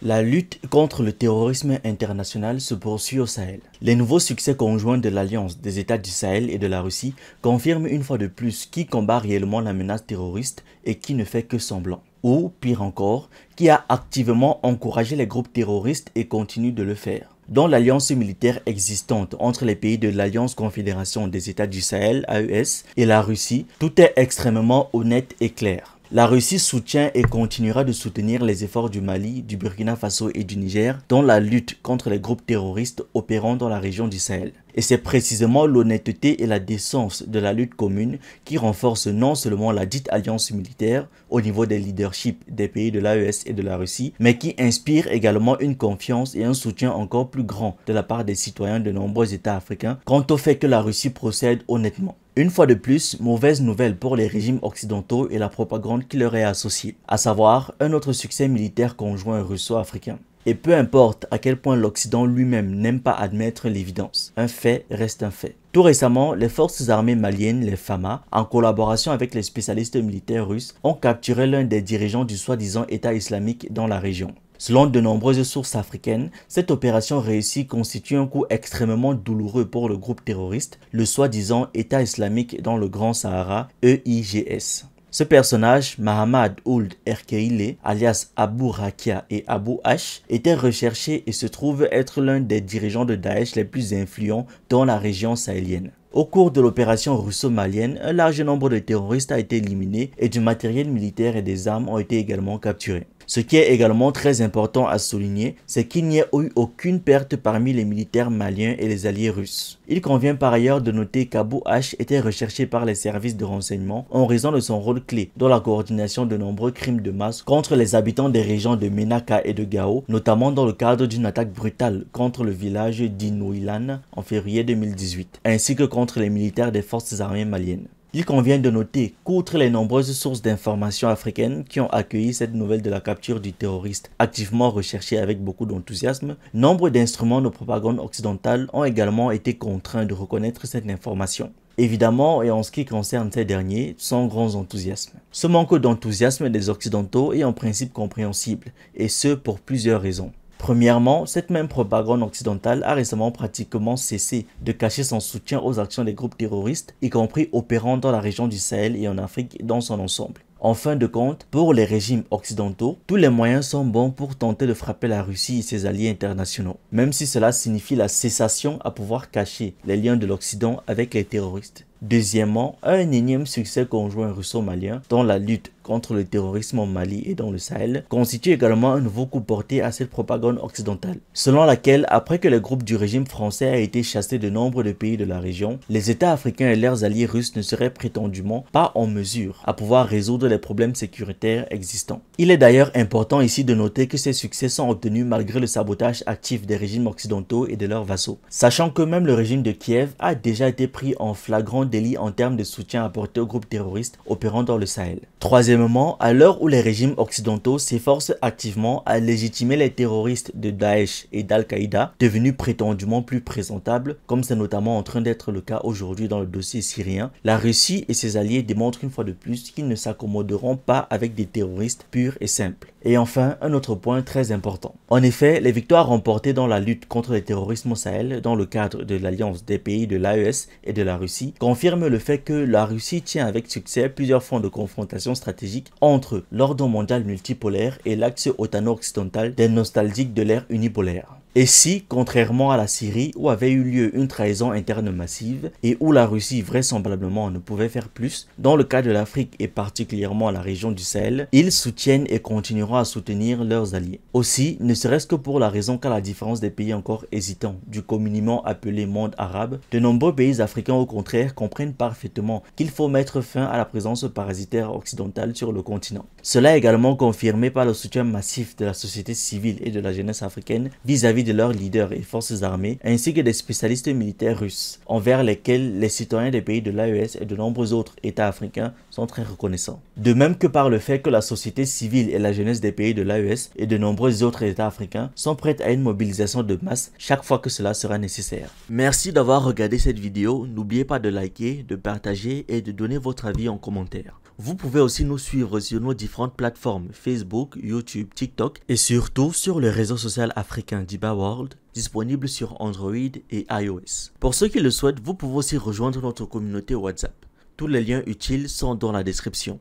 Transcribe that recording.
La lutte contre le terrorisme international se poursuit au Sahel. Les nouveaux succès conjoints de l'Alliance des États du Sahel et de la Russie confirment une fois de plus qui combat réellement la menace terroriste et qui ne fait que semblant. Ou, pire encore, qui a activement encouragé les groupes terroristes et continue de le faire. Dans l'alliance militaire existante entre les pays de l'Alliance Confédération des États du Sahel, AES, et la Russie, tout est extrêmement honnête et clair. La Russie soutient et continuera de soutenir les efforts du Mali, du Burkina Faso et du Niger dans la lutte contre les groupes terroristes opérant dans la région du Sahel. Et c'est précisément l'honnêteté et la décence de la lutte commune qui renforcent non seulement la dite alliance militaire au niveau des leaderships des pays de l'AES et de la Russie, mais qui inspire également une confiance et un soutien encore plus grand de la part des citoyens de nombreux États africains quant au fait que la Russie procède honnêtement. Une fois de plus, mauvaise nouvelle pour les régimes occidentaux et la propagande qui leur est associée, à savoir un autre succès militaire conjoint russo-africain. Et peu importe à quel point l'Occident lui-même n'aime pas admettre l'évidence, un fait reste un fait. Tout récemment, les forces armées maliennes, les FAMA, en collaboration avec les spécialistes militaires russes, ont capturé l'un des dirigeants du soi-disant État islamique dans la région. Selon de nombreuses sources africaines, cette opération réussie constitue un coup extrêmement douloureux pour le groupe terroriste, le soi-disant État islamique dans le Grand Sahara, EIGS. Ce personnage, Mahamad Ould Erkeile, alias Abu Rakia et Abu H, était recherché et se trouve être l'un des dirigeants de Daesh les plus influents dans la région sahélienne. Au cours de l'opération russo-malienne, un large nombre de terroristes a été éliminé et du matériel militaire et des armes ont été également capturés. Ce qui est également très important à souligner, c'est qu'il n'y a eu aucune perte parmi les militaires maliens et les alliés russes. Il convient par ailleurs de noter qu'Abu H était recherché par les services de renseignement en raison de son rôle clé dans la coordination de nombreux crimes de masse contre les habitants des régions de Menaka et de Gao, notamment dans le cadre d'une attaque brutale contre le village d'Inouilan en février 2018, ainsi que contre les militaires des forces armées maliennes. Il convient de noter qu'outre les nombreuses sources d'informations africaines qui ont accueilli cette nouvelle de la capture du terroriste activement recherché avec beaucoup d'enthousiasme, nombre d'instruments de propagande occidentale ont également été contraints de reconnaître cette information. Évidemment, et en ce qui concerne ces derniers, sans grand enthousiasme. Ce manque d'enthousiasme des Occidentaux est en principe compréhensible, et ce pour plusieurs raisons. Premièrement, cette même propagande occidentale a récemment pratiquement cessé de cacher son soutien aux actions des groupes terroristes, y compris opérant dans la région du Sahel et en Afrique dans son ensemble. En fin de compte, pour les régimes occidentaux, tous les moyens sont bons pour tenter de frapper la Russie et ses alliés internationaux, même si cela signifie la cessation à pouvoir cacher les liens de l'Occident avec les terroristes. Deuxièmement, un énième succès conjoint russo-malien dans la lutte contre le terrorisme au Mali et dans le Sahel constitue également un nouveau coup porté à cette propagande occidentale, selon laquelle, après que le groupe du régime français a été chassé de nombre de pays de la région, les États africains et leurs alliés russes ne seraient prétendument pas en mesure à pouvoir résoudre les problèmes sécuritaires existants. Il est d'ailleurs important ici de noter que ces succès sont obtenus malgré le sabotage actif des régimes occidentaux et de leurs vassaux, sachant que même le régime de Kiev a déjà été pris en flagrant délit en termes de soutien apporté aux groupes terroristes opérant dans le Sahel. Troisièmement, à l'heure où les régimes occidentaux s'efforcent activement à légitimer les terroristes de Daesh et d'Al-Qaïda, devenus prétendument plus présentables, comme c'est notamment en train d'être le cas aujourd'hui dans le dossier syrien, la Russie et ses alliés démontrent une fois de plus qu'ils ne s'accommoderont pas avec des terroristes purs et simples. Et enfin, un autre point très important. En effet, les victoires remportées dans la lutte contre le terrorisme au Sahel dans le cadre de l'alliance des pays de l'AES et de la Russie confirment le fait que la Russie tient avec succès plusieurs fronts de confrontation stratégique entre l'ordre mondial multipolaire et l'axe otano-occidental des nostalgiques de l'ère unipolaire. Et si, contrairement à la Syrie où avait eu lieu une trahison interne massive et où la Russie vraisemblablement ne pouvait faire plus, dans le cas de l'Afrique et particulièrement la région du Sahel, ils soutiennent et continueront à soutenir leurs alliés. Aussi, ne serait-ce que pour la raison qu'à la différence des pays encore hésitants du communément appelé monde arabe, de nombreux pays africains au contraire comprennent parfaitement qu'il faut mettre fin à la présence parasitaire occidentale sur le continent. Cela est également confirmé par le soutien massif de la société civile et de la jeunesse africaine vis-à-vis vis-à-vis de leurs leaders et forces armées, ainsi que des spécialistes militaires russes, envers lesquels les citoyens des pays de l'AES et de nombreux autres États africains sont très reconnaissants. De même que par le fait que la société civile et la jeunesse des pays de l'AES et de nombreux autres États africains sont prêtes à une mobilisation de masse chaque fois que cela sera nécessaire. Merci d'avoir regardé cette vidéo, n'oubliez pas de liker, de partager et de donner votre avis en commentaire. Vous pouvez aussi nous suivre sur nos différentes plateformes Facebook, YouTube, TikTok et surtout sur le réseau social africain Diba World, disponible sur Android et iOS. Pour ceux qui le souhaitent, vous pouvez aussi rejoindre notre communauté WhatsApp. Tous les liens utiles sont dans la description.